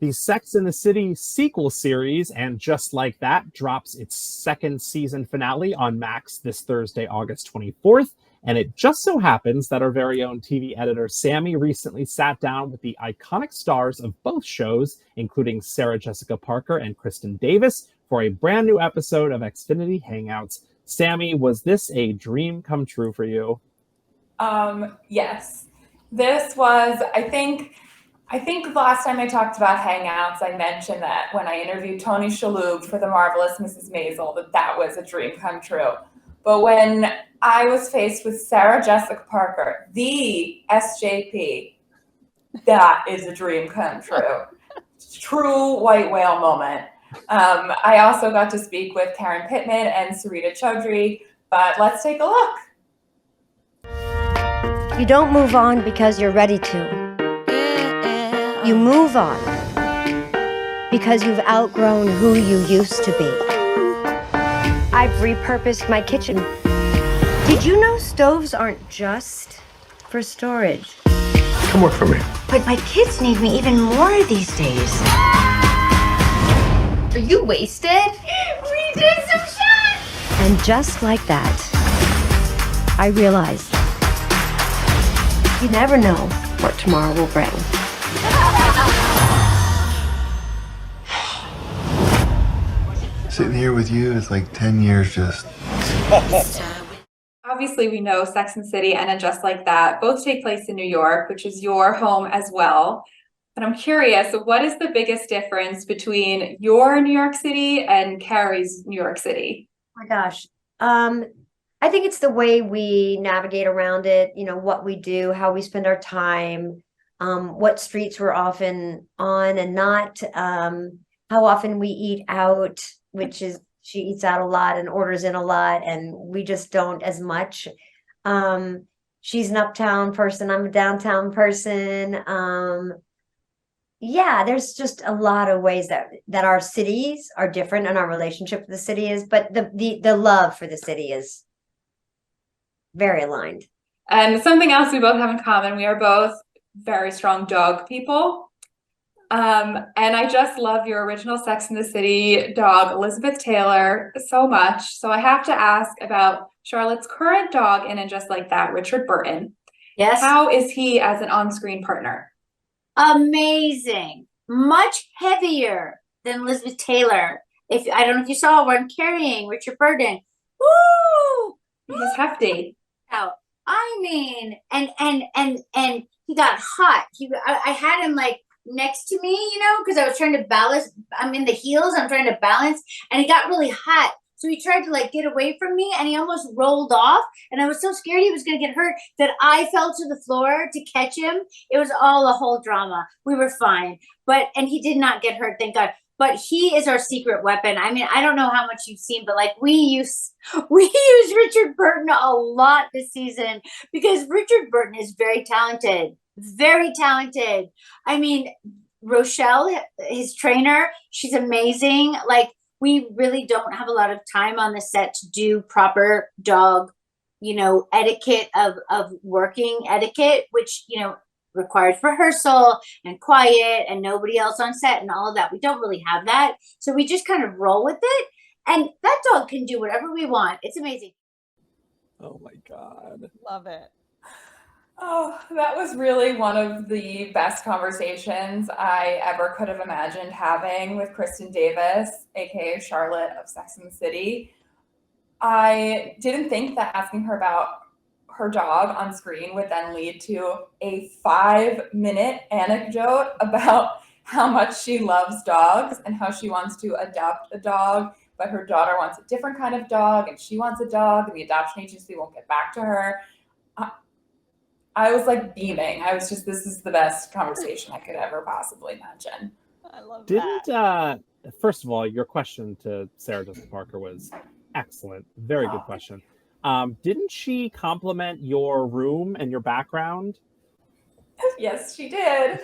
The Sex and the City sequel series, and Just Like That, drops its second season finale on Max this Thursday, August 24th. And it just so happens that our very own TV editor, Sammy, recently sat down with the iconic stars of both shows, including Sarah Jessica Parker and Kristin Davis, for a brand new episode of Xfinity Hangouts. Sammy, was this a dream come true for you? Yes. This was, I think last time I talked about Hangouts, I mentioned that when I interviewed Tony Shalhoub for The Marvelous Mrs. Maisel, that was a dream come true. But when I was faced with Sarah Jessica Parker, the SJP, that is a dream come true. True white whale moment. I also got to speak with Karen Pittman and Sarita Chaudhry, but let's take a look. You don't move on because you're ready to. You move on because you've outgrown who you used to be. I've repurposed my kitchen. Did you know stoves aren't just for storage? Come work for me. But my kids need me even more these days. Are you wasted? We did some shots! And just like that, I realized you never know what tomorrow will bring. Sitting here with you is like 10 years just. Obviously, we know Sex and the City and Just Like That both take place in New York, which is your home as well. But I'm curious, what is the biggest difference between your New York City and Carrie's New York City? Oh my gosh. I think it's the way we navigate around it, you know, what we do, how we spend our time, what streets we're often on and not, how often we eat out, which is she eats out a lot and orders in a lot, and we just don't as much. She's an uptown person, I'm a downtown person. Yeah, there's just a lot of ways that our cities are different and our relationship with the city is, but the love for the city is very aligned. And something else we both have in common, we are both very strong dog people. And I just love your original Sex and the City dog, Elizabeth Taylor, so much. So I have to ask about Charlotte's current dog in And Just Like That, Richard Burton. Yes. How is he as an on-screen partner? Amazing. Much heavier than Elizabeth Taylor. I don't know if you saw where I'm carrying Richard Burton. Woo! He's hefty. Out. I mean, and he got hot. I had him like next to me, you know, because I was trying to balance. I'm in the heels. I'm trying to balance, and he got really hot. So he tried to like get away from me, and he almost rolled off. And I was so scared he was going to get hurt that I fell to the floor to catch him. It was all a whole drama. We were fine, and he did not get hurt, thank God. But he is our secret weapon. I mean, I don't know how much you've seen, but like we use Richard Burton a lot this season because Richard Burton is very talented. Very talented. I mean, Rochelle, his trainer, she's amazing. Like, we really don't have a lot of time on the set to do proper dog, you know, etiquette of working etiquette, which, you know, requires rehearsal and quiet and nobody else on set and all of that. We don't really have that. So we just kind of roll with it. And that dog can do whatever we want. It's amazing. Oh my God. Love it. Oh, that was really one of the best conversations I ever could have imagined having with Kristin Davis, aka Charlotte of Sex and the City. I didn't think that asking her about her dog on screen would then lead to a 5-minute anecdote about how much she loves dogs and how she wants to adopt a dog, but her daughter wants a different kind of dog and she wants a dog and the adoption agency won't get back to her. I was like beaming. I was just, this is the best conversation I could ever possibly imagine. I love that. First of all, your question to Sarah Jessica Parker was excellent. Very good question. Didn't she compliment your room and your background? Yes, she did.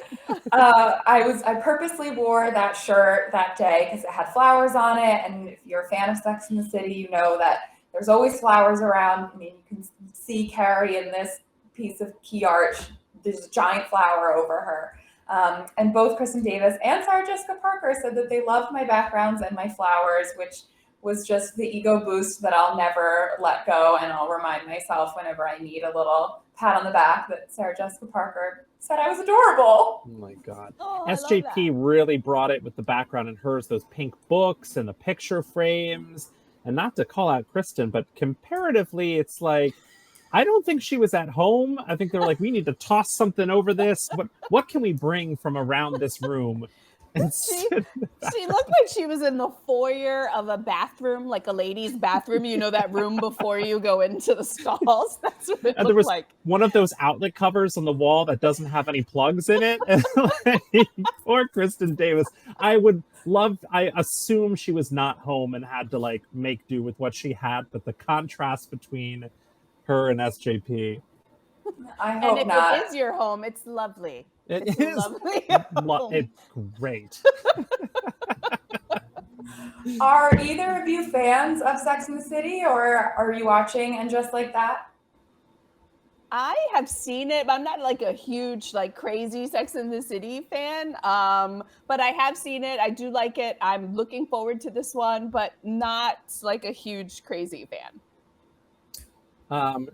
I purposely wore that shirt that day because it had flowers on it. And if you're a fan of Sex and the City, you know that there's always flowers around. I mean, you can see Carrie in this piece of key art. There's a giant flower over her. And both Kristin Davis and Sarah Jessica Parker said that they loved my backgrounds and my flowers, which was just the ego boost that I'll never let go. And I'll remind myself whenever I need a little pat on the back that Sarah Jessica Parker said I was adorable. Oh my God. Oh, I love SJP that. really brought it with the background in hers, those pink books and the picture frames. And not to call out Kristin, but comparatively, it's like, I don't think she was at home. I think they were like, we need to toss something over this. What can we bring from around this room? And She looked like she was in the foyer of a bathroom, like a ladies' bathroom. You know, that room before you go into the stalls. That's what it and there looked was like. one of those outlet covers on the wall that doesn't have any plugs in it. And poor Kristin Davis. I assume she was not home and had to like make do with what she had, but the contrast between her and SJP. I And hope if not. it is your home, it's lovely. It It's is lovely. it's great. Are either of you fans of Sex and the City, or are you watching And Just Like That? I have seen it, but I'm not like a huge, like crazy Sex and the City fan. But I have seen it. I do like it. I'm looking forward to this one, but not like a huge crazy fan.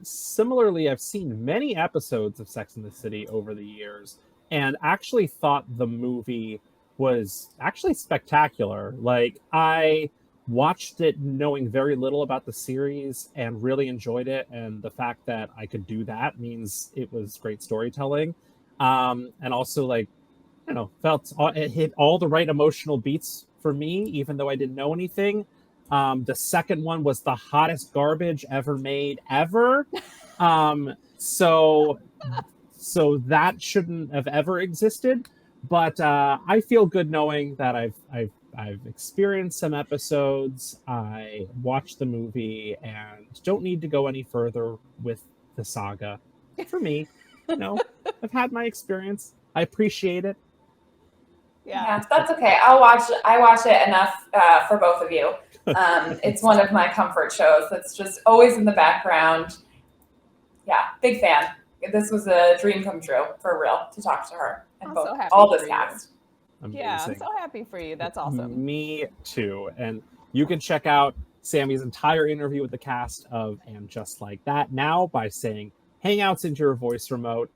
Similarly, I've seen many episodes of Sex and the City over the years and actually thought the movie was actually spectacular. Like, I watched it knowing very little about the series and really enjoyed it. And the fact that I could do that means it was great storytelling. And also, like, felt it hit all the right emotional beats for me, even though I didn't know anything. The second one was the hottest garbage ever made ever. So that shouldn't have ever existed. But I feel good knowing that I've experienced some episodes. I watched the movie and don't need to go any further with the saga. For me, I've had my experience. I appreciate it. Yeah, that's okay. I watch it enough for both of you. It's one of my comfort shows that's just always in the background. Yeah, big fan. This was a dream come true, for real, to talk to her and I'm both, so happy all for this you. cast. Amazing. Yeah, I'm so happy for you. That's awesome. Me too. And you can check out Sammy's entire interview with the cast of And Just Like That now by saying Hangouts into your voice remote.